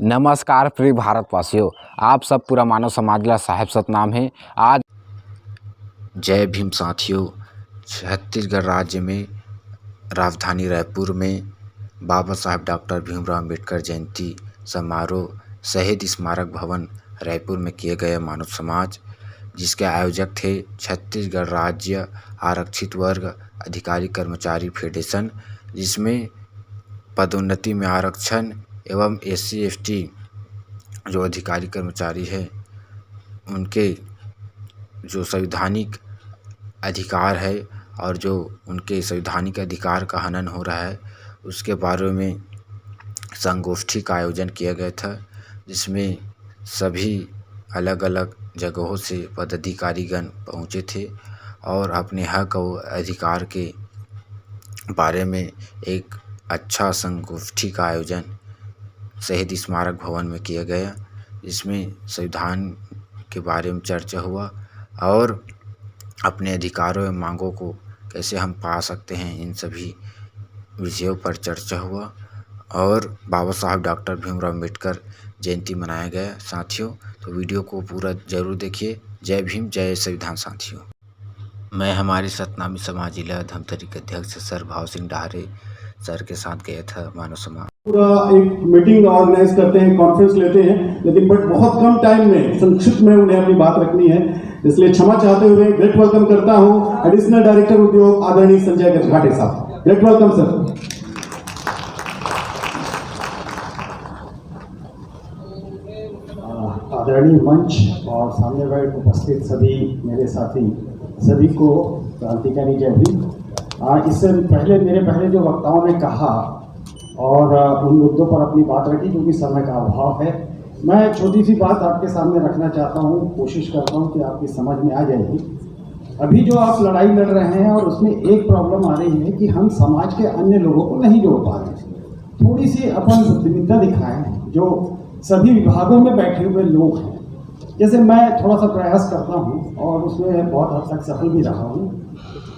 नमस्कार प्रिय भारतवासियों, आप सब पूरा मानव समाज ला साहेब सतनाम है। आज जय भीम साथियों। छत्तीसगढ़ राज्य में राजधानी रायपुर में बाबा साहेब डॉक्टर भीमराव अम्बेडकर जयंती समारोह शहीद स्मारक भवन रायपुर में किए गए मानव समाज, जिसके आयोजक थे छत्तीसगढ़ राज्य आरक्षित वर्ग अधिकारी कर्मचारी फेडरेशन, जिसमें पदोन्नति में आरक्षण एवं SC/ST जो अधिकारी कर्मचारी है उनके जो संवैधानिक अधिकार है और जो उनके संवैधानिक अधिकार का हनन हो रहा है उसके बारे में संगोष्ठी का आयोजन किया गया था, जिसमें सभी अलग अलग जगहों से पदाधिकारीगण पहुँचे थे और अपने हक और अधिकार के बारे में एक अच्छा संगोष्ठी का आयोजन शहीद स्मारक भवन में किया गया, जिसमें संविधान के बारे में चर्चा हुआ और अपने अधिकारों एवं मांगों को कैसे हम पा सकते हैं, इन सभी विषयों पर चर्चा हुआ और बाबा साहब डॉक्टर भीमराव अम्बेडकर जयंती मनाया गया। साथियों, तो वीडियो को पूरा जरूर देखिए। जय भीम, जय संविधान। साथियों, मैं हमारे सतनामी समाज जिला धमतरी के अध्यक्ष सर भाव सिंह डाहरे सर के साथ गया था मानव समाज। पूरा एक मीटिंग ऑर्गेनाइज करते हैं, कॉन्फ्रेंस लेते हैं, लेकिन बहुत कम टाइम में संक्षिप्त में उन्हें अपनी बात रखनी है, इसलिए क्षमा चाहते हुए ग्रेट वेलकम करता हूं एडिशनल डायरेक्टर उद्योग आदरणीय संजय गजघाटे साहब। Great welcome sir. आदरणीय मंच और सामने बैठ उपस्थित सभी मेरे साथी सभी को क्रांतिकारी जय भीम। इससे पहले मेरे पहले जो वक्ताओं ने कहा और उन मुद्दों पर अपनी बात रखी, क्योंकि समय का अभाव है, मैं छोटी सी बात आपके सामने रखना चाहता हूँ। कोशिश करता हूँ कि आपकी समझ में आ जाएगी। अभी जो आप लड़ाई लड़ रहे हैं और उसमें एक प्रॉब्लम आ रही है कि हम समाज के अन्य लोगों को नहीं जोड़ पा रहे। थोड़ी सी अपन बुद्धिमत्ता दिखाएं जो सभी विभागों में बैठे हुए लोग हैं। जैसे मैं थोड़ा सा प्रयास करता हूँ और उसमें बहुत हद तक सफल भी रहा हूँ।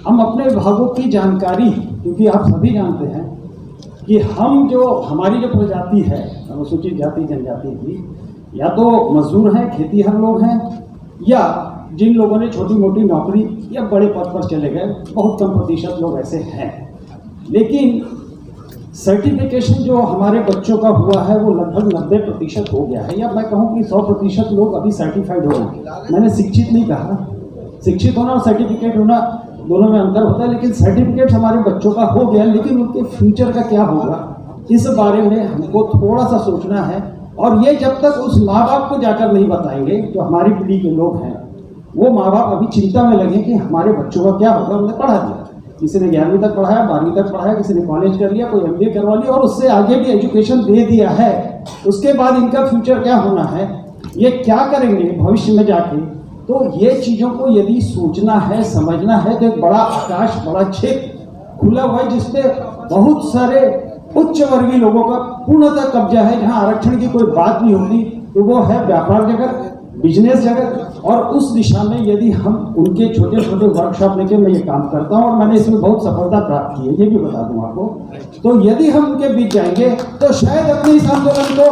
हम अपने विभागों की जानकारी, क्योंकि आप सभी जानते हैं कि हम जो हमारी जो प्रजाति है अनुसूचित जाति जनजाति की, या तो मजदूर हैं, खेतीहर लोग हैं, या जिन लोगों ने छोटी मोटी नौकरी या बड़े पद पर चले गए, बहुत कम प्रतिशत लोग ऐसे हैं। लेकिन सर्टिफिकेशन जो हमारे बच्चों का हुआ है वो लगभग 90% हो गया है, या मैं कहूँ कि 100% लोग अभी सर्टिफाइड हो गए। मैंने शिक्षित नहीं कहा, शिक्षित होना और सर्टिफिकेट होना दोनों में अंतर होता है, लेकिन सर्टिफिकेट हमारे बच्चों का हो गया, लेकिन उनके फ्यूचर का क्या होगा इस बारे में हमको थोड़ा सा सोचना है। और ये जब तक उस माँ बाप को जाकर नहीं बताएंगे, जो हमारी पीढ़ी के लोग हैं, वो माँ बाप अभी चिंता में लगे कि हमारे बच्चों का क्या होगा। हमने पढ़ा दिया, किसी ने 11वीं तक पढ़ाया, 12वीं तक पढ़ाया, किसी ने कॉलेज कर लिया, कोई MBA करवा लिया और उससे आगे भी एजुकेशन दे दिया है। उसके बाद इनका फ्यूचर क्या होना है, ये क्या करेंगे भविष्य में जाके, तो ये चीज़ों को यदि सोचना है, समझना है, तो एक बड़ा आकाश, बड़ा क्षेत्र खुला हुआ है जिसपे बहुत सारे उच्च वर्गीय लोगों का पूर्णतः कब्जा है, जहां आरक्षण की कोई बात नहीं होती। तो वो है व्यापार जगत, बिजनेस जगत, और उस दिशा में यदि हम उनके छोटे छोटे वर्कशॉप लेके मैं ये काम करता हूँ और मैंने इसमें बहुत सफलता प्राप्त की है, ये भी बता दूं आपको। तो यदि हम उनके बीच जाएंगे तो शायद अपने इस आंदोलन को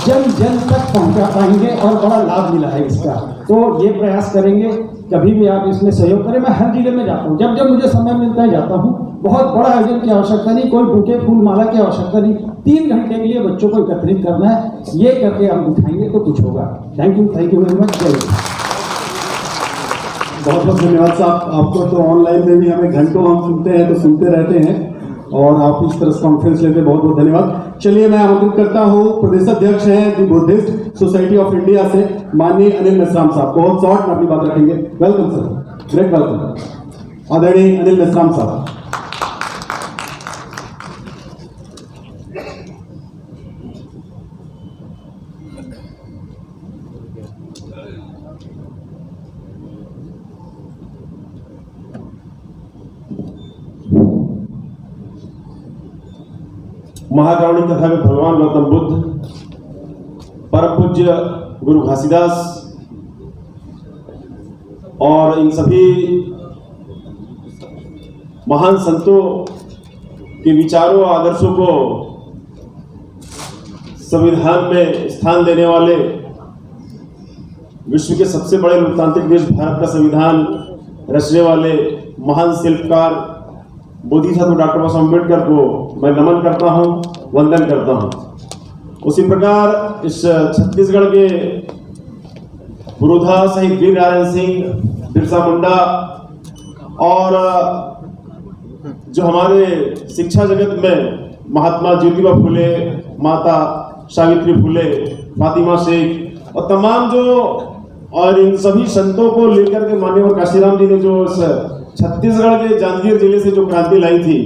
जन जन तक पहुंचा पाएंगे और बड़ा लाभ मिला है इसका। तो ये प्रयास करेंगे, कभी भी आप इसमें सहयोग करें। मैं हर जिले में जाता हूँ, जब जब मुझे समय मिलता है जाता हूँ। बहुत बड़ा आयोजन की आवश्यकता नहीं, कोई बुके फूल माला की आवश्यकता नहीं, 3 घंटे के लिए बच्चों को एकत्रित करना है, ये करके हम दिखाएंगे तो कुछ होगा। Thank you very much. बहुत बहुत धन्यवाद साहब आपको। तो ऑनलाइन में भी हमें घंटों हम सुनते हैं, तो सुनते रहते हैं और आप इस तरह कॉन्फ्रेंस लेते हैं, बहुत बहुत धन्यवाद। चलिए मैं आमंत्रित करता हूँ प्रदेश अध्यक्ष हैं दी बुद्धिस्ट सोसाइटी ऑफ इंडिया से माननीय अनिल मेश्राम साहब। बहुत शॉर्ट में अपनी बात रखेंगे। वेलकम सर, ग्रेट वेलकम आदरणीय अनिल मेश्राम साहब। महाकारुणिक कथा में भगवान गौतम बुद्ध, परम पूज्य गुरु घासीदास और इन सभी महान संतों के विचारों आदर्शों को संविधान में स्थान देने वाले, विश्व के सबसे बड़े लोकतांत्रिक देश भारत का संविधान रचने वाले महान शिल्पकार बोधिसत्व डॉक्टर बाबा साहब अम्बेडकर को मैं नमन करता हूं, वंदन करता हूं। उसी प्रकार इस छत्तीसगढ़ के पुरोधा शहीद वीर नारायण सिंह, बिरसा मुंडा और जो हमारे शिक्षा जगत में महात्मा ज्योतिबा फुले, माता सावित्री फुले, फातिमा शेख और तमाम जो और इन सभी संतों को लेकर के माननीय काशीराम जी ने जो छत्तीसगढ़ के जांजगीर जिले से जो क्रांति लाई थी,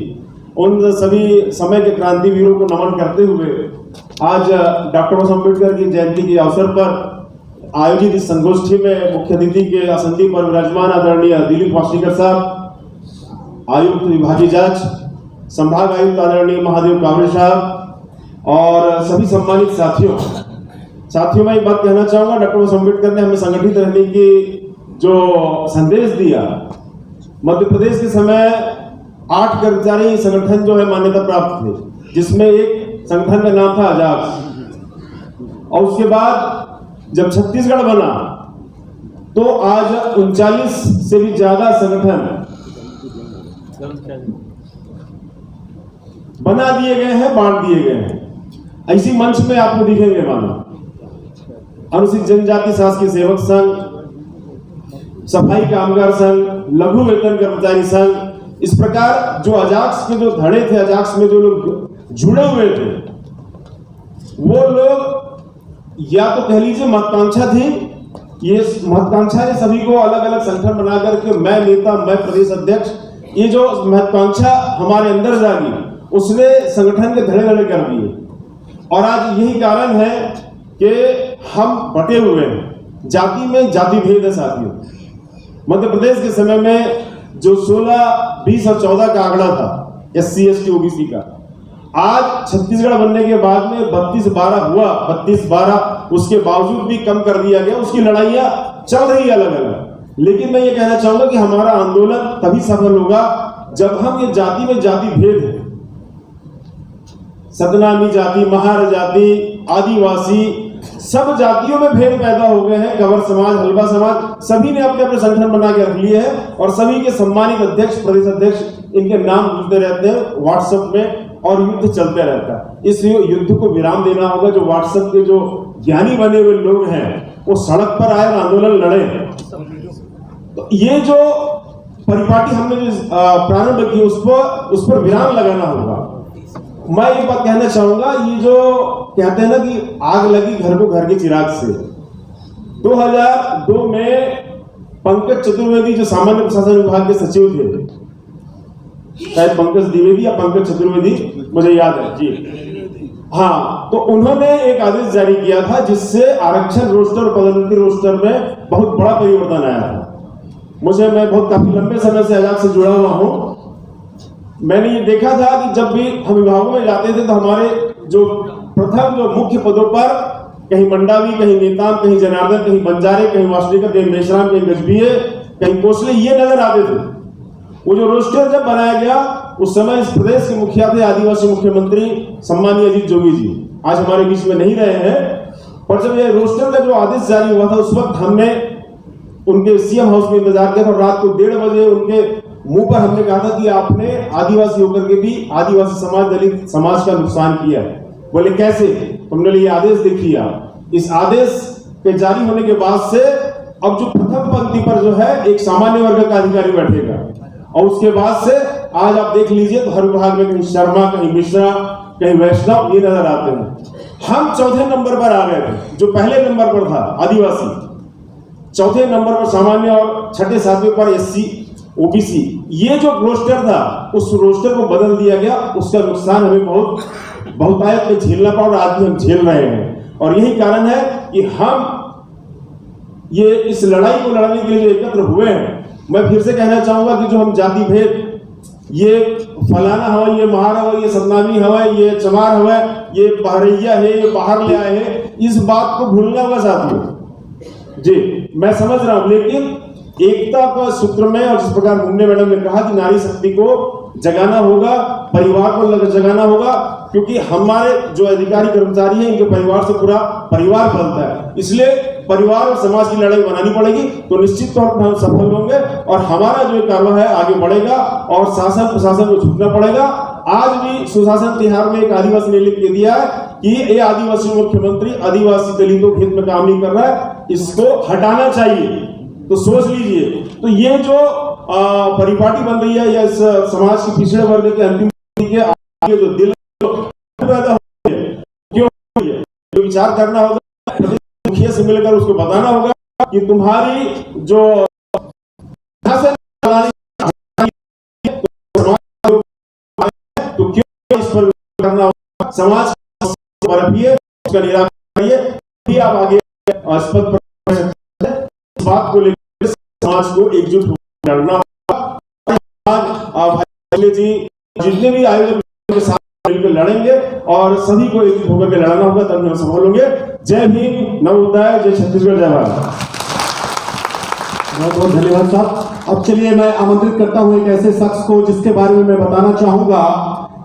उन सभी समय के क्रांति वीरों को नमन करते हुए आज डॉक्टर बाबा साहब अम्बेडकर की जयंती के अवसर पर आयोजित इस संगोष्ठी में मुख्य अतिथि के आसंदी पर विराजमान आदरणीय दिलीप वासनीकर साहब, आयुक्त विभागीय जांच, संभाग आयुक्त आदरणीय महादेव कावरे साहब और सभी सम्मानित साथियों मैं एक बात कहना चाहूंगा। डॉक्टर बाबा साहब अम्बेडकर ने हमें संगठित रहने की जो संदेश दिया, मध्य प्रदेश के समय 8 कर्मचारी संगठन जो है मान्यता प्राप्त थे, जिसमें एक संगठन का नाम था अजाक्स, और उसके बाद जब छत्तीसगढ़ बना तो आज 39 से भी ज्यादा संगठन बना दिए गए हैं, बांट दिए गए हैं। ऐसी मंच में आपको दिखेंगे मानो अनुसूचित जनजाति शासकीय सेवक संघ, सफाई कामगार संघ, लघु वेतन कर्मचारी संघ, इस प्रकार जो अजाक्स के जो धड़े थे, अजाक्स में जो लोग जुड़े हुए थे, वो लोग या तो कह लीजिए महत्वाकांक्षा थी। ये महत्वाकांक्षा ने सभी को अलग अलग संगठन बना करके मैं नेता, मैं प्रदेश अध्यक्ष, ये जो महत्वाकांक्षा हमारे अंदर जागी, उसने संगठन के धड़े धड़े कर दिए। और आज यही कारण है कि हम बटे हुए हैं, जाति में जाति भेद है साथियों। मध्य प्रदेश के समय में जो 16, 20 और 14 का आंकड़ा था SC, ST, OBC का, आज छत्तीसगढ़ बनने के बाद में 32-12 हुआ, 32-12, उसके बावजूद भी कम कर दिया गया। उसकी लड़ाइयां चल रही है अलग अलग, लेकिन मैं ये कहना चाहूंगा कि हमारा आंदोलन तभी सफल होगा जब हम ये जाति में जाति भेद है, सतनामी जाति, महार जाति, आदिवासी, सब जातियों में भेद पैदा हो गए हैं। कंवर समाज, हलवा समाज, सभी ने अपने अपने संगठन बना के रख लिए हैं और सभी के सम्मानित अध्यक्ष, प्रदेश अध्यक्ष, इनके नाम जुड़ते रहते हैं व्हाट्सएप में और युद्ध चलते रहता है। इस युद्ध को विराम देना होगा। जो व्हाट्सएप के जो ज्ञानी बने हुए लोग हैं वो सड़क पर आए और आंदोलन लड़े। तो ये जो परिपाटी हमने जो प्रारंभ की उस पर विराम लगाना होगा। मैं एक बात कहना चाहूंगा, ये जो कहते हैं ना कि आग लगी घर को घर के चिराग से, 2002 में पंकज चतुर्वेदी जो सामान्य प्रशासन विभाग के सचिव थे, शायद पंकज द्विवेदी या पंकज चतुर्वेदी, मुझे याद है जी, हाँ, तो उन्होंने एक आदेश जारी किया था जिससे आरक्षण रोस्टर और पदोन्नति रोस्टर में बहुत बड़ा परिवर्तन आया था। मैं बहुत काफी लंबे समय से अजाक से जुड़ा हुआ हूं। मैंने ये देखा था कि जब भी हम विभागों में जाते थे तो हमारे जो प्रथम जो मुख्य पदों पर कहीं मंडावी, कहीं नेताम, कहीं जनार्दन, कहीं बंजारे, कहीं वासनीकर, कहीं मेश्राम, कहीं गजबीये, कहीं कोसले, ये नजर आते थे। वो जो रोस्टर जब बनाया गया उस समय इस प्रदेश के मुखिया थे आदिवासी मुख्यमंत्री सम्मानीय अजीत जोगी जी, आज हमारे बीच में नहीं रहे हैं। और जब ये रोस्टर का जो आदेश जारी हुआ था उस वक्त हमने उनके सीएम हाउस में इंतजार किया था। रात को 1:30 बजे उनके मुंह पर हमने कहा था कि आपने आदिवासी होकर के भी आदिवासी समाज, दलित समाज का नुकसान किया है। बोले कैसे? हमने ये आदेश देखिए आप। इस आदेश के जारी होने के बाद से अब जो प्रथम पंक्ति पर जो है एक सामान्य वर्ग का अधिकारी बैठेगा और उसके बाद से आज आप देख लीजिए तो हर विभाग में कहीं शर्मा, कहीं मिश्रा, कहीं वैष्णव, ये नजर आते हैं। हम चौथे नंबर पर आ गए थे, जो पहले नंबर पर था आदिवासी, चौथे नंबर पर सामान्य और छठे सातवें पर SC OBC। ये जो रोस्टर था उस रोस्टर को बदल दिया गया, उसका नुकसान हमें बहुतायत में झेलना पड़ा और आज भी हम झेल रहे हैं। और यही कारण है कि हम ये इस लड़ाई को लड़ने के लिए जो एकत्र हुए हैं। मैं फिर से कहना चाहूंगा कि जो हम जाति भेद, ये फलाना हवा, ये महार हवा, ये सतनामी हवा, ये चमार हवा, ये बहरैया है, ये बाहर ले आए हैं, इस बात को भूलना होगा साथियों जी। मैं समझ रहा हूं, लेकिन एकता का सूत्र में, और जिस प्रकार मुन्ने मैडम ने कहा कि नारी शक्ति को जगाना होगा, परिवार को जगाना होगा, क्योंकि हमारे जो अधिकारी कर्मचारी हैं इनके परिवार से पूरा परिवार बनता है, इसलिए परिवार और समाज की लड़ाई बनानी पड़ेगी। तो निश्चित तौर पर हम सफल होंगे और हमारा जो कार्य है आगे बढ़ेगा और शासन प्रशासन को झुकना पड़ेगा। आज भी सुशासन तिहार में एक आदिवासी ने लिख के दिया है कि ये आदिवासी मुख्यमंत्री आदिवासी दलितों के हित में काम नहीं कर रहा है, इसको हटाना चाहिए। तो सोच लीजिए, तो ये जो परिपाटी बन रही है या इस समाज के पिछड़े वर्ग के अंतिम के आगे जो दिल पैदा हो रही है, क्यों हो रही है, तो विचार करना होगा, मुखिया से मिलकर उसको बताना होगा कि तुम्हारी जो तो क्यों इस पर करना होगा, समाज परखिए, उसका निराकरण करिए, फिर आप आगे इस बात को लेकर समाज को एकजुट होकर लड़ना होगा। जी जितने भी आयोजक के साथ मिलकर लड़ेंगे और सभी को एकजुट होकर के लड़ना होगा, तब हम सफल होंगे। जय भीम, नवोदय, जय छत्तीसगढ़, जय भारत। बहुत बहुत धन्यवाद साहब। अब चलिए मैं आमंत्रित करता हूं एक ऐसे शख्स को जिसके बारे में मैं बताना चाहूंगा।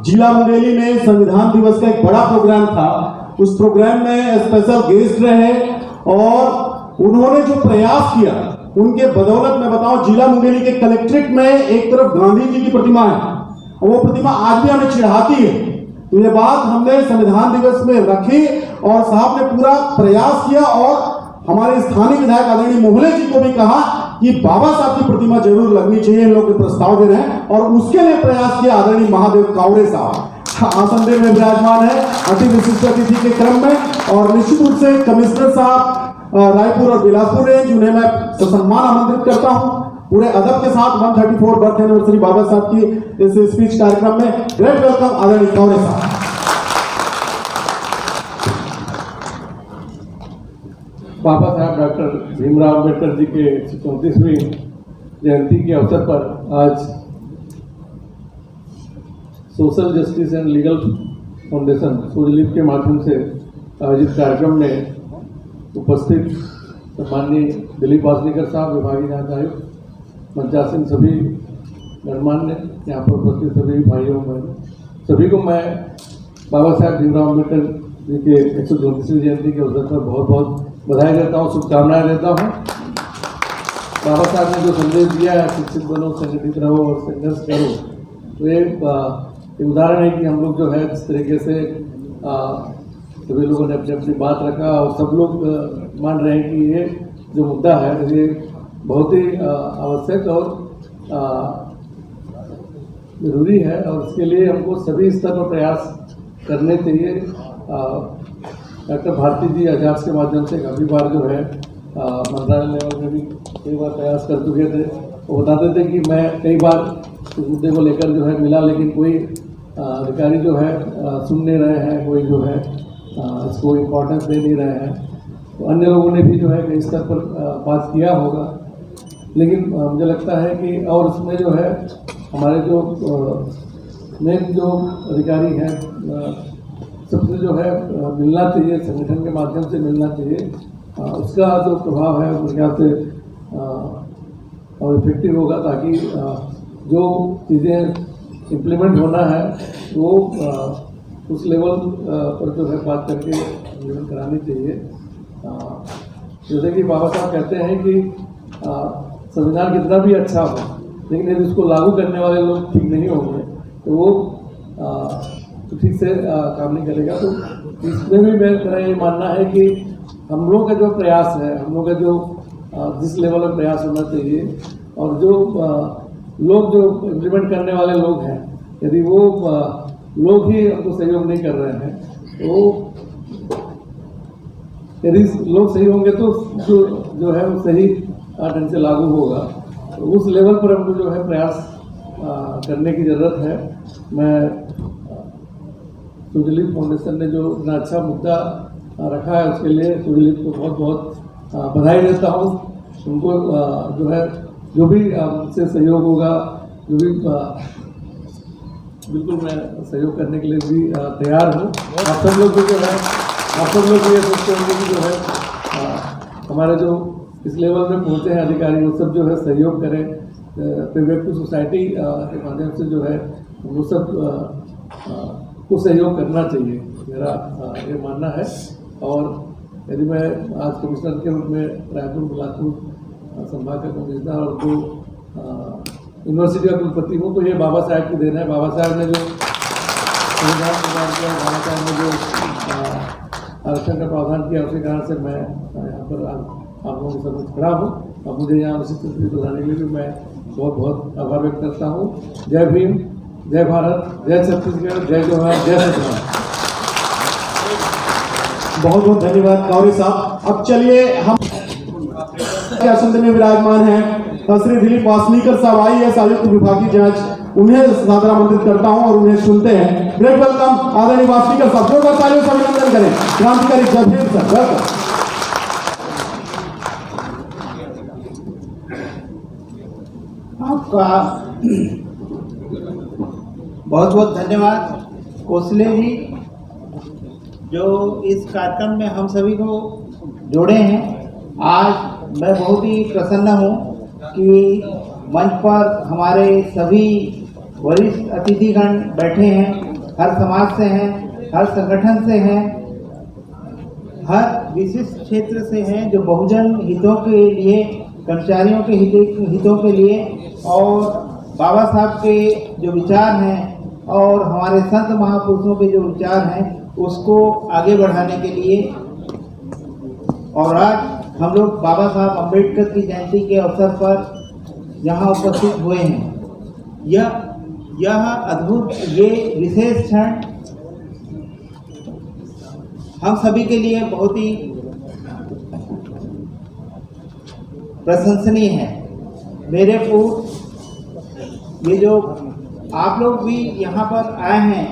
जिला मुंगेली में संविधान दिवस का एक बड़ा प्रोग्राम था, उस प्रोग्राम में स्पेशल गेस्ट रहे और उन्होंने जो प्रयास किया उनके बदौलत मैं बताऊं, जिला मुंगेली के कलेक्ट्रेट में एक तरफ गांधी जी की प्रतिमा है और वो प्रतिमा आज भी हमें चिढ़ाती है। तो ये बात हमने संविधान दिवस में रखी और साहब ने पूरा प्रयास किया और हमारे स्थानीय विधायक आदरणीय मोहले जी को भी कहा कि बाबा साहब की प्रतिमा जरूर लगनी चाहिए, इन लोग प्रस्ताव दे रहे हैं और उसके लिए प्रयास किया आदरणीय महादेव कावरे साहब आसन देव में विराजमान है अति विशिष्ट अतिथि के क्रम में। और निश्चित रूप से कमिश्नर साहब रायपुर और बिलासपुर रेंज, उन्हें मैं ससम्मान आमंत्रित करता हूं पूरे अदब के साथ 134 बर्थ एनिवर्सरी बाबा साहब की इस स्पीच कार्यक्रम में। ग्रेट वेलकम आदरणीय कावरे साहब। बाबा साहब डॉक्टर भीमराव अम्बेडकर जी के 134वीं जयंती के अवसर पर आज social justice and legal foundation सोजलिप के माध्यम से आयोजित कार्यक्रम में उपस्थित माननीय दिलीप वासनीकर साहब, विभागीय जांच आयुक्त, मंचासीन सभी गणमान्य यहाँ पर उपस्थित सभी भाइयों बहनों, सभी को मैं बाबा साहब भीमराव अम्बेडकर जी के 134वीं जयंती के अवसर पर बहुत बहुत बधाई देता हूँ, शुभकामनाएं देता हूँ। बाबा साहब ने जो संदेश दिया है, शिक्षित बनो, संगठित रहो और संघर्ष करो, तो ये उदाहरण है कि हम लोग जो है जिस तरीके से सभी लोगों ने अपनी अपनी बात रखा और सब लोग मान रहे हैं कि ये जो मुद्दा है ये बहुत ही आवश्यक और जरूरी है और इसके लिए हमको सभी स्तर पर प्रयास करने चाहिए। डॉक्टर भारती जी आजाद के माध्यम से काफ़ी बार जो है मंत्रालय लेवल में भी कई बार प्रयास कर चुके थे। वो बताते थे कि मैं कई बार इस मुद्दे को लेकर जो है मिला, लेकिन कोई अधिकारी जो है सुन नहीं रहे हैं, कोई जो है इसको इम्पोर्टेंस दे नहीं रहे हैं। तो अन्य लोगों ने भी जो है कई स्तर पर बात किया होगा, लेकिन मुझे लगता है कि और इसमें जो है हमारे जो मेन जो अधिकारी हैं सबसे जो है मिलना चाहिए, संगठन के माध्यम से मिलना चाहिए। उसका जो प्रभाव है मेरे ख्याल से और इफेक्टिव होगा, ताकि जो चीज़ें इम्प्लीमेंट होना है वो उस लेवल पर जो है बात करके इम्प्लीमेंट करानी चाहिए। जैसे कि बाबा साहब कहते हैं कि संविधान कितना भी अच्छा हो, लेकिन यदि उसको लागू करने वाले लोग ठीक नहीं होंगे तो वो तो ठीक से काम नहीं करेगा। तो इसमें भी मेरा ये मानना है कि हम लोग का जो प्रयास है, हम लोग का जो जिस लेवल में प्रयास होना चाहिए और जो लोग जो इम्प्लीमेंट करने वाले लोग हैं, यदि वो लोग ही हमको सहयोग नहीं कर रहे हैं तो यदि लोग सही होंगे तो जो है वो सही ढंग से लागू होगा। तो उस लेवल पर हमको जो है प्रयास करने की ज़रूरत है। मैं सोजलिप फाउंडेशन ने जो इतना अच्छा मुद्दा रखा है उसके लिए सोजलिप को बहुत बहुत बधाई देता हूँ। उनको जो है जो भी मुझसे सहयोग होगा, जो भी बिल्कुल मैं सहयोग करने के लिए भी तैयार हूँ। आप सब लोग भी जो है आप सब लोग भी ये सोचते होंगे कि जो है हमारे जो इस लेवल में पहुँचे हैं अधिकारी, वो सब जो है सहयोग करें। प्रिवेक्टिव सोसाइटी के माध्यम से जो है वो सब को सहयोग करना चाहिए, मेरा ये मानना है। और यदि मैं आज कमिश्नर के रूप में रायपुर बिलासपुर संभाग का कमिश्नर और जो यूनिवर्सिटी का कुलपति हूँ, तो ये बाबा साहेब की देन है। बाबा साहेब ने जो संविधान निर्माण किया, बाबा साहेब ने जो आरक्षण का प्रावधान किया, उसके कारण से मैं यहाँ पर आप लोगों के समझ खड़ा हूँ। और मुझे यहाँ उचित तस्वीर बनाने के लिए भी मैं बहुत बहुत आभार व्यक्त करता हूँ। जय भीम, जय भारत, जय छत्तीसगढ़, जय जोहार, जय सतनाम। बहुत बहुत धन्यवाद गौरी साहब। अब चलिए हम आसन में विराजमान हैं श्री दिलीप वासनीकर साहब, IAS आयुक्त विभागीय जांच, उन्हें सादर आमंत्रित करता हूं और उन्हें सुनते हैं। ग्रेट वेलकम आदरणीय वासनीकर साहब, जोरदार तालियों से अभिनंदन करें। क्रांतिकारी जय भीम सर, वेलकम। आपका बहुत बहुत धन्यवाद कोसले जी, जो इस कार्यक्रम में हम सभी को जोड़े हैं। आज मैं बहुत ही प्रसन्न हूँ कि मंच पर हमारे सभी वरिष्ठ अतिथिगण बैठे हैं, हर समाज से हैं, हर संगठन से हैं, हर विशिष्ट क्षेत्र से हैं, जो बहुजन हितों के लिए, कर्मचारियों के हितों के लिए और बाबा साहब के जो विचार हैं और हमारे संत महापुरुषों के जो विचार हैं उसको आगे बढ़ाने के लिए। और आज हम लोग बाबा साहब अम्बेडकर की जयंती के अवसर पर यहाँ उपस्थित हुए हैं। यह अद्भुत, ये विशेष क्षण हम सभी के लिए बहुत ही प्रशंसनीय है। मेरे पूर्व ये जो आप लोग भी यहाँ पर आए हैं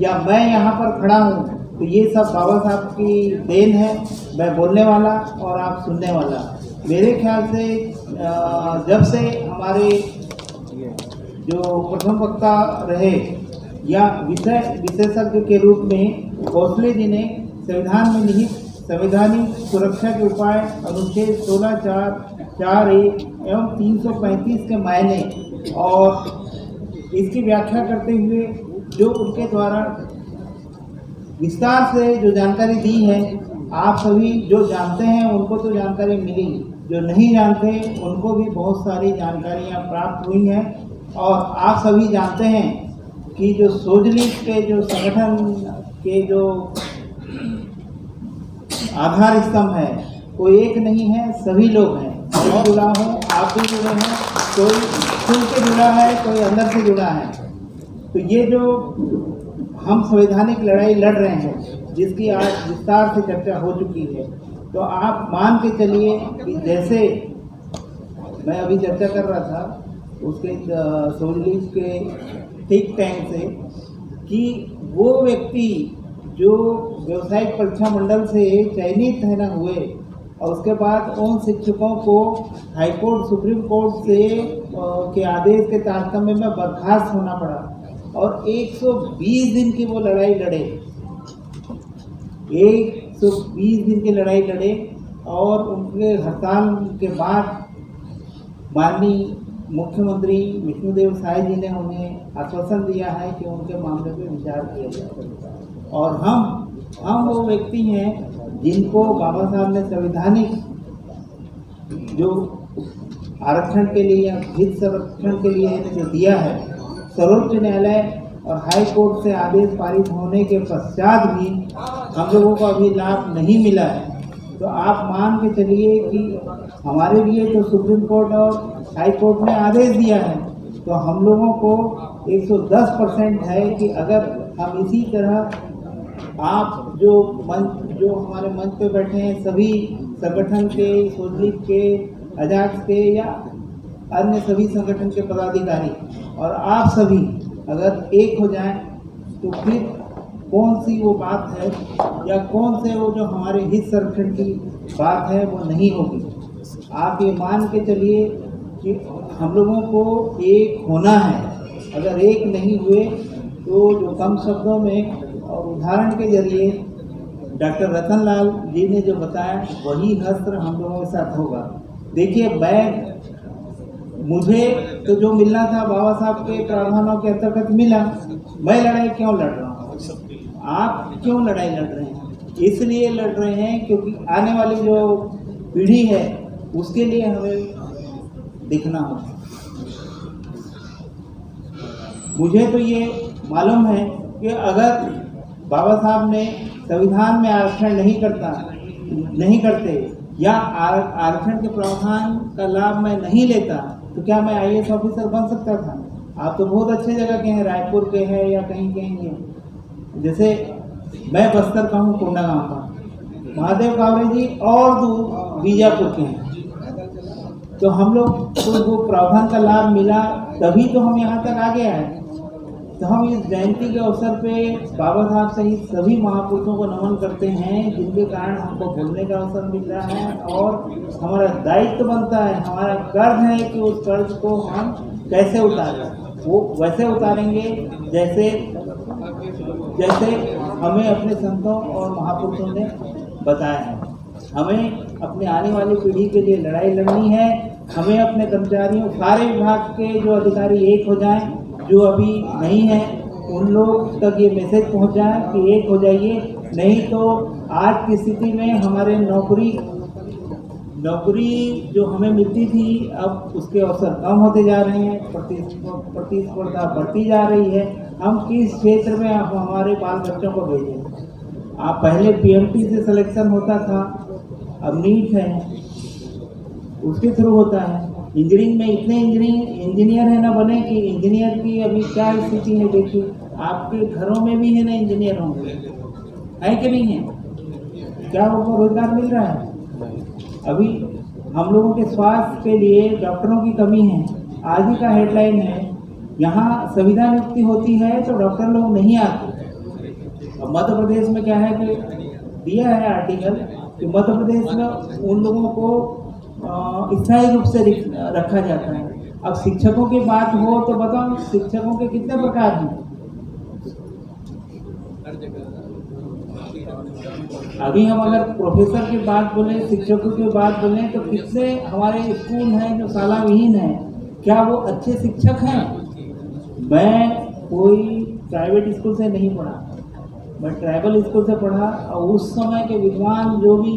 या मैं यहाँ पर खड़ा हूँ, तो ये सब बाबा साहब की देन है। मैं बोलने वाला और आप सुनने वाला। मेरे ख्याल से जब से हमारे जो प्रथम वक्ता रहे या विशेषज्ञ के रूप में कोसले जी ने संविधान में निहित संवैधानिक सुरक्षा के उपाय अनुच्छेद 16, 4, 1 एवं 335 के मायने और इसकी व्याख्या करते हुए जो उनके द्वारा विस्तार से जो जानकारी दी है, आप सभी जो जानते हैं उनको तो जानकारी मिली, जो नहीं जानते उनको भी बहुत सारी जानकारियां प्राप्त हुई हैं। और आप सभी जानते हैं कि जो सोजलीग के जो संगठन के जो आधार स्तंभ है वो एक नहीं है, सभी लोग हैं। मैं जुड़ा हूँ, आप भी जुड़े हैं, कोई खुल के जुड़ा है, कोई अंदर से जुड़ा है। तो ये जो हम संवैधानिक लड़ाई लड़ रहे हैं, जिसकी आज विस्तार से चर्चा हो चुकी है, तो आप मान के चलिए कि जैसे मैं अभी चर्चा कर रहा था उसके सोजलीग के थिंक टैंक से, कि वो व्यक्ति जो व्यावसायिक परीक्षा मंडल से चयनित है ना हुए और उसके बाद उन शिक्षकों को हाईकोर्ट, सुप्रीम कोर्ट से के आदेश के तारतम्य में बर्खास्त होना पड़ा और 120 दिन की वो लड़ाई लड़े, 120 दिन की लड़ाई लड़े। और उनके हड़ताल के बाद माननीय मुख्यमंत्री विष्णुदेव साय जी ने उन्हें आश्वासन दिया है कि उनके मामले पर विचार किया जाएगा। और हम वो व्यक्ति हैं जिनको बाबा साहब ने संवैधानिक जो आरक्षण के लिए या हित संरक्षण के लिए जो दिया है, सर्वोच्च न्यायालय और हाई कोर्ट से आदेश पारित होने के पश्चात भी हम लोगों को अभी लाभ नहीं मिला है। तो आप मान के चलिए कि हमारे लिए तो सुप्रीम कोर्ट और हाई कोर्ट ने आदेश दिया है, तो हम लोगों को 110% है कि अगर हम इसी तरह आप जो हमारे मंच पे बैठे हैं, सभी संगठन के, सोजलीग के, अजाक्स के या अन्य सभी संगठन के पदाधिकारी और आप सभी अगर एक हो जाएं, तो फिर कौन सी वो बात है या कौन से वो जो हमारे हित संरक्षण की बात है वो नहीं होगी। आप ये मान के चलिए कि हम लोगों को एक होना है। अगर एक नहीं हुए तो जो कम शब्दों में और उदाहरण के जरिए डॉक्टर रतन लाल जी ने जो बताया वही हस्त्र हम लोगों के साथ होगा। देखिए मुझे तो जो मिलना था बाबा साहब के प्रावधानों के अंतर्गत मिला। मैं लड़ाई क्यों लड़ रहा हूँ? आप क्यों लड़ाई लड़ रहे हैं? इसलिए लड़ रहे हैं क्योंकि आने वाली जो पीढ़ी है उसके लिए हमें दिखना होगा। मुझे तो ये मालूम है कि अगर बाबा साहब ने संविधान में आरक्षण नहीं करते या आरक्षण के प्रावधान का लाभ मैं नहीं लेता तो क्या मैं IAS ऑफिसर बन सकता था? आप तो बहुत अच्छे जगह के हैं, रायपुर के हैं या कहीं के। जैसे मैं बस्तर का हूँ, कोंडागांव का, महादेव कावरे जी और दूर बीजापुर के हैं। तो हम लोग को वो प्रावधान का लाभ मिला तभी तो हम यहाँ तक आगे आए। तो हम इस जयंती के अवसर पे बाबा साहब सहित सभी महापुरुषों को नमन करते हैं जिनके कारण हमको बोलने का अवसर मिल रहा है और हमारा दायित्व बनता है, हमारा कर्ज है कि उस कर्ज को हम कैसे उतारें। वो वैसे उतारेंगे जैसे हमें अपने संतों और महापुरुषों ने बताया है। हमें अपने आने वाली पीढ़ी के लिए लड़ाई लड़नी है। हमें अपने कर्मचारियों, सारे विभाग के जो अधिकारी एक हो जाएं, जो अभी नहीं है उन लोग तक ये मैसेज पहुंचाए कि एक हो जाइए, नहीं तो आज की स्थिति में हमारे नौकरी जो हमें मिलती थी अब उसके अवसर कम होते जा रहे हैं, प्रतिस्पर्धा बढ़ती जा रही है। हम किस क्षेत्र में हमारे बाल बच्चों को भेजें? आप पहले PMT से सिलेक्शन होता था, अब नीट है, उसके थ्रू होता है। इंजीनियरिंग में इतने इंजीनियर है ना बने कि इंजीनियर की अभी क्या स्थिति है देखिए। आपके घरों में भी है ना इंजीनियर होंगे, है कि नहीं है? क्या उनको रोजगार मिल रहा है? अभी हम लोगों के स्वास्थ्य के लिए डॉक्टरों की कमी है। आज ही का हेडलाइन है, यहाँ संविदा नियुक्ति होती है तो डॉक्टर लोग नहीं आते। अब मध्य प्रदेश में क्या है कि दिया है आर्टिकल कि मध्य प्रदेश में उन लोगों को स्थायी रूप से रखा जाता है। अब शिक्षकों की बात हो तो बताओ, शिक्षकों के कितने प्रकार हैं? अभी हम अगर प्रोफेसर की बात बोले, शिक्षकों की बात बोले तो कितने हमारे स्कूल हैं जो शालाविहीन हैं। क्या वो अच्छे शिक्षक हैं? मैं कोई प्राइवेट स्कूल से नहीं पढ़ा, मैं ट्राइबल स्कूल से पढ़ा और उस समय के विद्वान जो भी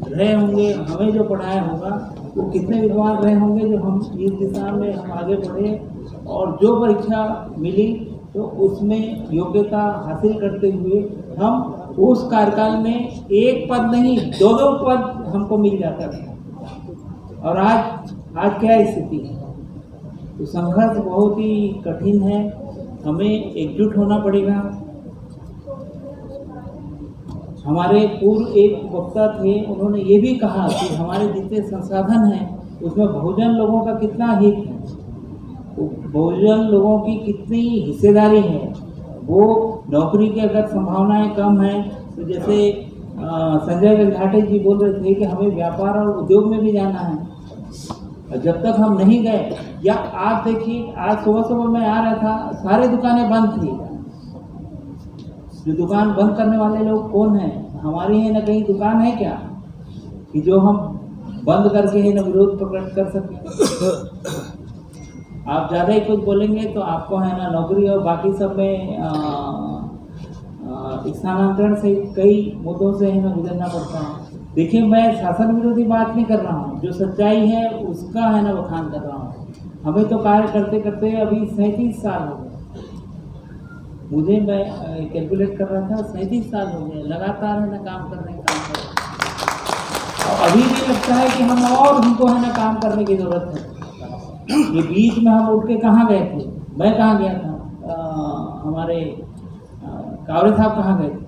रहे होंगे, हमें जो पढ़ाया होगा वो कितने विद्वान रहे होंगे जो हम इस दिशा में हम आगे बढ़े और जो परीक्षा मिली तो उसमें योग्यता हासिल करते हुए हम उस कार्यकाल में एक पद नहीं 2-2 पद हमको मिल जाता था। और आज क्या स्थिति है? तो संघर्ष बहुत ही कठिन है, हमें एकजुट होना पड़ेगा। हमारे पूर्व एक वक्ता थे, उन्होंने ये भी कहा कि हमारे जितने संसाधन हैं उसमें बहुजन लोगों का कितना हित है, बहुजन लोगों की कितनी हिस्सेदारी है। वो नौकरी की अगर संभावनाएं कम हैं तो जैसे संजय गलघाटे जी बोल रहे थे कि हमें व्यापार और उद्योग में भी जाना है, जब तक हम नहीं गए। या आप देखिए, आज सुबह मैं आ रहा था, सारे दुकानें बंद थी। जो दुकान बंद करने वाले लोग कौन हैं? हमारी है ना कहीं दुकान है क्या कि जो हम बंद करके है ना विरोध प्रकट कर सकें? आप ज़्यादा ही कुछ बोलेंगे तो आपको है ना नौकरी और बाकी सब में स्थानांतरण से कई मुद्दों से है ना गुजरना पड़ता है। देखिए, मैं शासन विरोधी बात नहीं कर रहा हूँ, जो सच्चाई है उसका है ना बखान कर रहा हूँ। हमें तो कार्य करते करते अभी 37 साल हो गए। मुझे, मैं कैलकुलेट कर रहा था, 37 साल हो गए लगातार है ना काम कर रहे हैं। और अभी भी लगता है कि हमको है ना काम करने की जरूरत है। ये बीच में हम उठ के कहाँ गए थे? मैं कहाँ गया था? हमारे कावरे साहब कहाँ गए थे?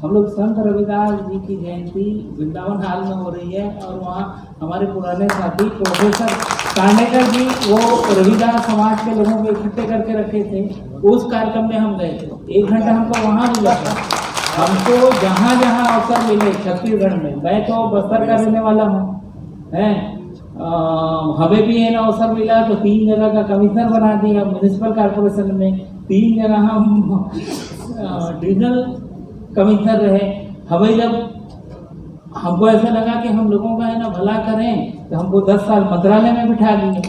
हम लोग संत रविदास जी की जयंती वृंदावन हाल में हो रही है और वहाँ हमारे पुराने साथी प्रोफेसर कांडेकर जी वो रविदास समाज के लोगों को इकट्ठे करके रखे थे। उस कार्यक्रम में हम गए थे, 1 घंटा हमको वहाँ मिला था। हमको जहाँ जहाँ अवसर मिले छत्तीसगढ़ में, मैं तो बस्तर का रहने वाला हूँ, हमें भी है ना अवसर मिला तो 3 जगह का कमिश्नर बना दिया म्यूनिसिपल कॉर्पोरेशन में, 3 जगह हम डिविजनल कमिश्नर रहे। हमें जब हमको ऐसा लगा कि हम लोगों का है ना भला करें, तो हमको 10 साल मंत्रालय में बिठा लिए।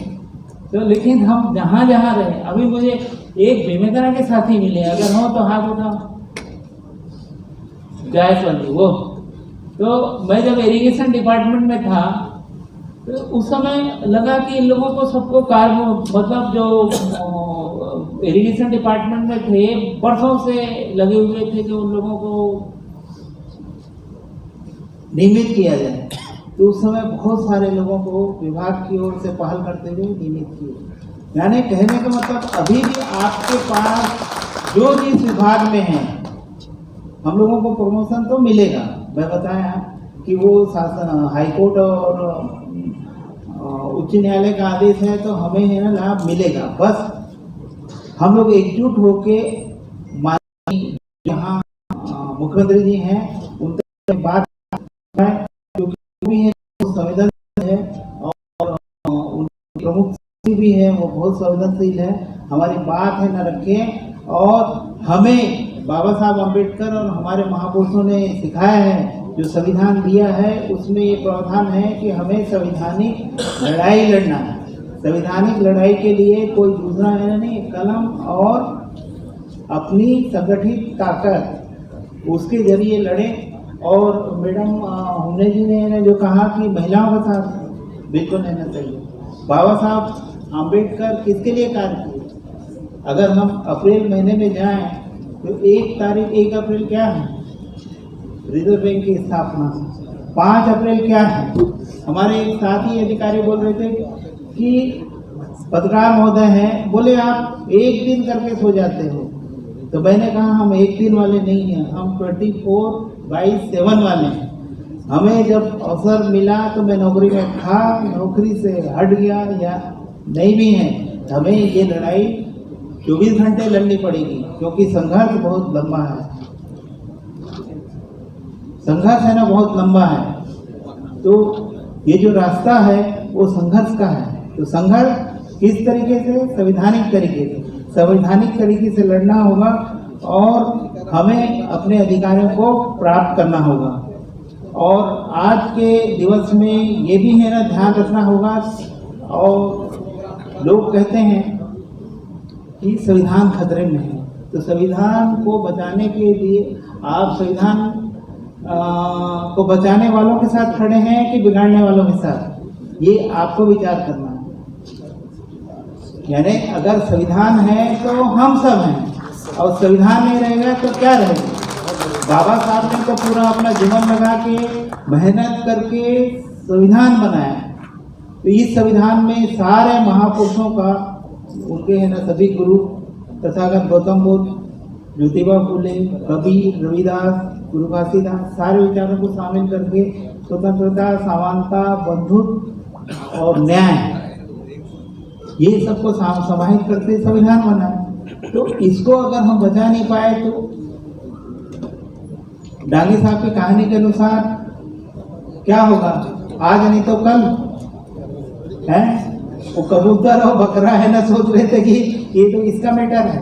तो लेकिन हम जहाँ जहाँ रहे, अभी मुझे एक बेमेतरा के साथी मिले, अगर हो तो हाथ उठाओ, जायसवाली वो। तो मैं जब इरिगेशन डिपार्टमेंट में था तो उस समय लगा कि इन लोगों को सबको कार्य, मतलब जो इरिगेशन डिपार्टमेंट में थे वर्षों से लगे हुए थे कि उन लोगों को नियमित किया जाए। तो उस समय बहुत सारे लोगों को विभाग की ओर से पहल करते हुए नियमित किए। यानी कहने का मतलब अभी भी आपके पास जो जिस विभाग में है, हम लोगों को प्रमोशन तो मिलेगा। मैं बताया कि वो शासन हाईकोर्ट और उच्च न्यायालय का आदेश है तो हमें है ना लाभ मिलेगा। बस हम लोग एकजुट होके माननीय जहाँ मुख्यमंत्री जी हैं उनसे बात है, क्योंकि भी है संवेदनशील है और उनके प्रमुख भी है वो बहुत संवेदनशील है। हमारी बात है न रखें, और हमें बाबा साहब अम्बेडकर और हमारे महापुरुषों ने सिखाया है, जो संविधान दिया है उसमें ये प्रावधान है कि हमें संवैधानिक लड़ाई लड़ना है। संवैधानिक लड़ाई के लिए कोई दूसरा है नहीं, कलम और अपनी संगठित ताकत, उसके जरिए लड़े। और मैडम हुने जी ने जो कहा कि महिलाओं के साथ बिल्कुल रहना चाहिए। बाबा साहब अम्बेडकर किसके लिए कार्य किए? अगर हम अप्रैल महीने में जाएं तो 1 अप्रैल क्या है? रिजर्व बैंक की स्थापना। 5 अप्रैल क्या है? हमारे एक साथी अधिकारी बोल रहे थे कि पत्रकार महोदय हैं, बोले आप एक दिन करके सो जाते हो। तो मैंने कहा हम एक दिन वाले नहीं हैं, हम 24/7 वाले हैं। हमें जब अवसर मिला तो मैं नौकरी में था, नौकरी से हट गया या नहीं भी है, हमें ये लड़ाई 24 घंटे लड़नी पड़ेगी, क्योंकि संघर्ष बहुत लंबा है। संघर्ष है ना बहुत लंबा है। तो ये जो रास्ता है वो संघर्ष का है। तो संघर्ष किस तरीके से? संवैधानिक तरीके से। संवैधानिक तरीके से लड़ना होगा और हमें अपने अधिकारों को प्राप्त करना होगा। और आज के दिवस में ये भी है ना ध्यान रखना होगा। और लोग कहते हैं कि संविधान खतरे में है, तो संविधान को बचाने के लिए आप संविधान को बचाने वालों के साथ खड़े हैं कि बिगाड़ने वालों के साथ, ये आपको विचार करना है। यानी अगर संविधान है तो हम सब हैं, और संविधान नहीं रहेगा तो क्या रहेगा? बाबा साहब ने तो पूरा अपना जीवन लगा के मेहनत करके संविधान बनाया। तो इस संविधान में सारे महापुरुषों का, उनके है ना सभी गुरु, तथागत गौतम बुद्ध, ज्योतिबा फुले, कबीर, रविदास, गुरु घासीदास, सारे विचारों को शामिल करके स्वतंत्रता, समानता, बंधुत्व और न्याय, ये सबको समाहित करते संविधान बना है। तो इसको अगर हम बचा नहीं पाए तो डांगे साहब की कहानी के अनुसार क्या होगा? आज नहीं तो कल है। वो कबूतर और बकरा है ना सोच रहे थे कि ये तो इसका मैटर है।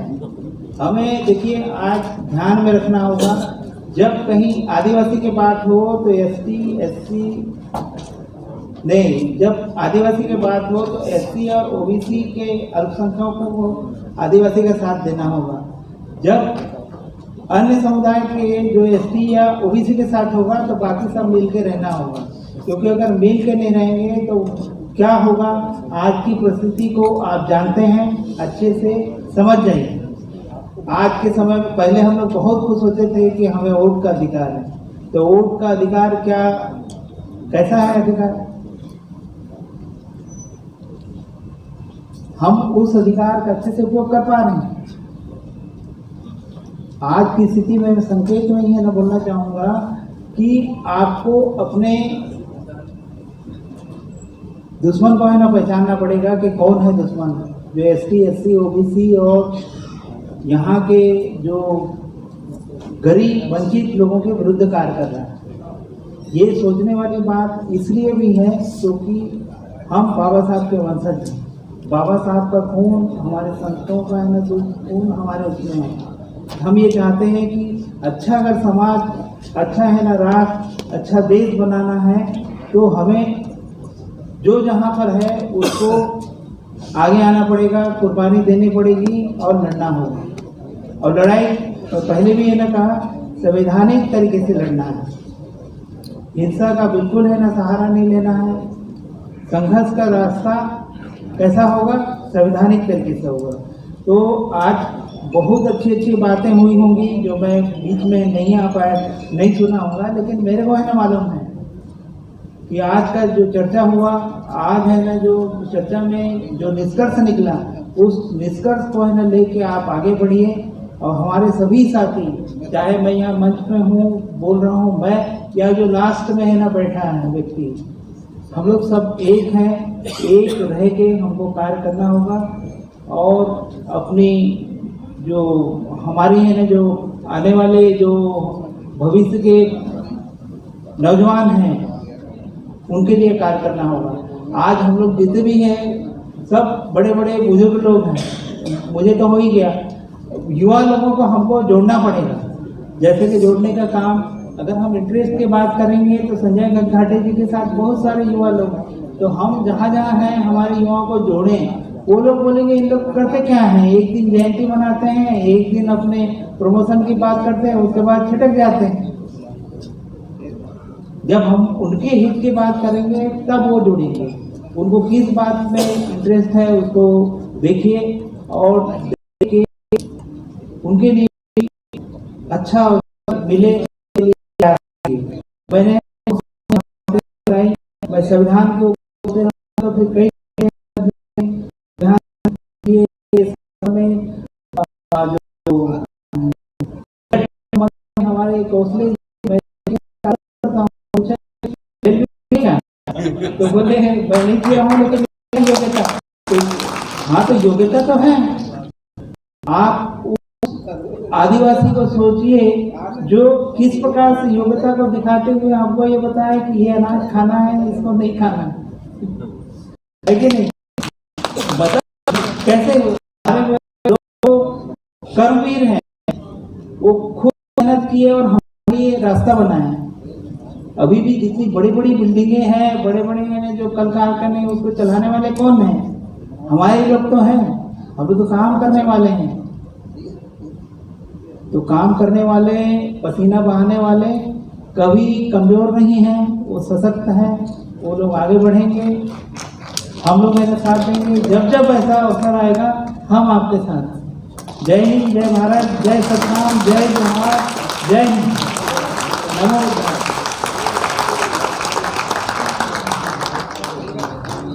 हमें देखिए आज ध्यान में रखना होगा, जब कहीं आदिवासी की बात हो तो ST SC नहीं, जब आदिवासी की बात हो तो SC और OBC के अल्पसंख्यकों को आदिवासी का साथ देना होगा। जब अन्य समुदाय के जो ST या OBC के साथ होगा तो बाकी सब मिल के रहना होगा, क्योंकि अगर मिल के नहीं रहेंगे तो क्या होगा? आज की परिस्थिति को आप जानते हैं, अच्छे से समझ जाइए। आज के समय में पहले हम लोग बहुत कुछ सोचते थे कि हमें वोट का अधिकार है, तो वोट का अधिकार क्या, कैसा है अधिकार? हम उस अधिकार का अच्छे से उपयोग कर पा रहे हैं? आज की स्थिति में मैं संकेत में ये ना बोलना चाहूँगा कि आपको अपने दुश्मन को है ना पहचानना पड़ेगा कि कौन है दुश्मन, जो ST SC OBC और यहाँ के जो गरीब वंचित लोगों के विरुद्ध कार्य कर रहा है। ये सोचने वाली बात इसलिए भी है क्योंकि हम बाबा साहब के वंशज हैं। बाबा साहब का खून, हमारे संतों का है ना खून हमारे उसमें है। हम ये चाहते हैं कि अच्छा अगर समाज अच्छा है ना राष्ट्र, अच्छा देश बनाना है, तो हमें जो जहाँ पर है उसको आगे आना पड़ेगा, कुर्बानी देनी पड़ेगी और लड़ना होगा। और लड़ाई तो पहले भी है ना कहा, संवैधानिक तरीके से लड़ना है। हिंसा का बिल्कुल है ना सहारा नहीं लेना है। संघर्ष का रास्ता कैसा होगा? संवैधानिक तरीके से होगा। तो आज बहुत अच्छी अच्छी बातें हुई होंगी जो मैं बीच में नहीं आ पाया, नहीं सुना होगा, लेकिन मेरे को है ना मालूम है कि आज का जो चर्चा हुआ, आज है ना जो चर्चा में जो निष्कर्ष निकला, उस निष्कर्ष को है ना लेके आप आगे बढ़िए। और हमारे सभी साथी, चाहे मैं यहाँ मंच में हूँ बोल रहा हूँ मैं, या जो लास्ट में है ना बैठा है व्यक्ति, हम लोग सब एक हैं, एक रह के हमको कार्य करना होगा। और अपनी जो हमारी है ना जो आने वाले जो भविष्य के नौजवान हैं उनके लिए कार्य करना होगा। आज हम लोग जितने भी हैं सब बड़े बड़े बुजुर्ग लोग हैं, मुझे तो हो ही गया, युवा लोगों को हमको जोड़ना पड़ेगा। जैसे कि जोड़ने का काम, अगर हम इंटरेस्ट की बात करेंगे तो संजय गंगघाटे जी के साथ बहुत सारे युवा लोग हैं, तो हम जहाँ जहाँ हैं हमारे युवाओं को जोड़ें। वो लोग बोलेंगे इन लोग करते क्या हैं, एक दिन जयंती मनाते हैं, एक दिन अपने प्रमोशन की बात करते हैं, उसके बाद छिटक जाते हैं। जब हम उनके हित की बात करेंगे तब वो जुड़ेंगे। उनको किस बात में इंटरेस्ट है उसको देखिए और देखिए उनके लिए अच्छा मिले। मैंने मैं संविधान को तो फिर कई हमारे कौशल तो बोले हैं मैं नहीं किया हूँ लेकिन योग्यता, हाँ तो योग्यता तो है। आप आदिवासी को सोचिए जो किस प्रकार से योग्यता को दिखाते हुए हमको ये बताया कि ये अनाज खाना है, इसको नहीं खाना है कि नहीं? बता कैसे जो कर्मवीर हैं वो खुद मेहनत किए और हमारे लिए रास्ता बनाया। अभी भी जितनी बड़ी बड़ी बिल्डिंगें हैं, बड़े बड़े हैं जो कल कारखाने उसको चलाने वाले कौन हैं? हमारे लोग तो हैं, हम तो काम करने वाले हैं। तो काम करने वाले, पसीना बहाने वाले कभी कमजोर नहीं हैं, वो सशक्त हैं, वो लोग आगे बढ़ेंगे, हम लोग मेरे साथ देंगे। जब जब ऐसा अवसर आएगा हम आपके साथ। जय हिंद, जय भारत, जय सतनाम, जय जोहार, जय हिंद, नमो